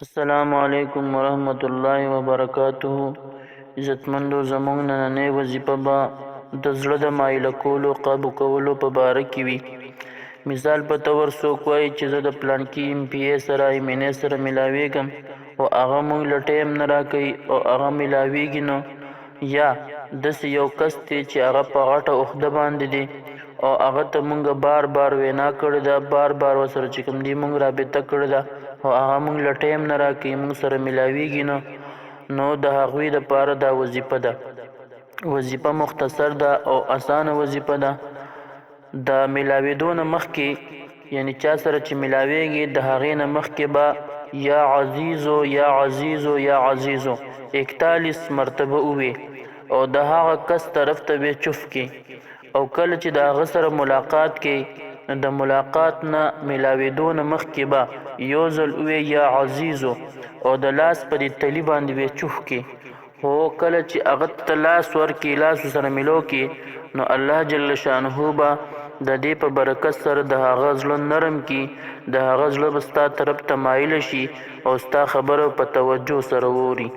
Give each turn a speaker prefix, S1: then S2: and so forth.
S1: السلام علیکم ورحمت الله وبرکاته. عزتمندو زموږ نننۍ وظیفه به د زړه د مایله کولو قابو کولو په باره کې وي. مثال په طور څوک وایي چې زه د پلانکي MPA سره MNA سره ملاویږم او هغه موږ له ټایم نه راکوي او هغه ملاویږي نو یا داسې یو کس دی چې هغه په غټه عهده باندې دی او هغه ته مونږ بار بار وینا کړې ده، بار بار ورسره چې کوم دی مونږ رابطه کړې ده او هغه مونږ له ټایم نه راکوي، مونږ سره ملاویږي نو د هغوی دپاره دا وظیفه ده. وظیفه مختصر ده او اسانه وظیفه ده. د ملاویدو نه مخکې یعنی چا سره چې ملاویږي د هغې نه مخکې به یا عزیزو یا عزیزو یا عزیزو 41 مرتبه ووي او د هغه کس طرف ته به چف کی او کله چې د هغه سره ملاقات کې د ملاقات نه ملاویدو نه مخکې به یو ځل ووي یا عزیزو او د لاس په دې تلی باندې به چف کی. خو کله چې هغه ته لاس ورکړي، لاس سره ملو کې، نو الله جل شانه به د دې په برکت سره د هغه زړه نرم کی، د هغه زړه به ستا طرف ته مایل شي او ستا خبره په توجه سره ووري.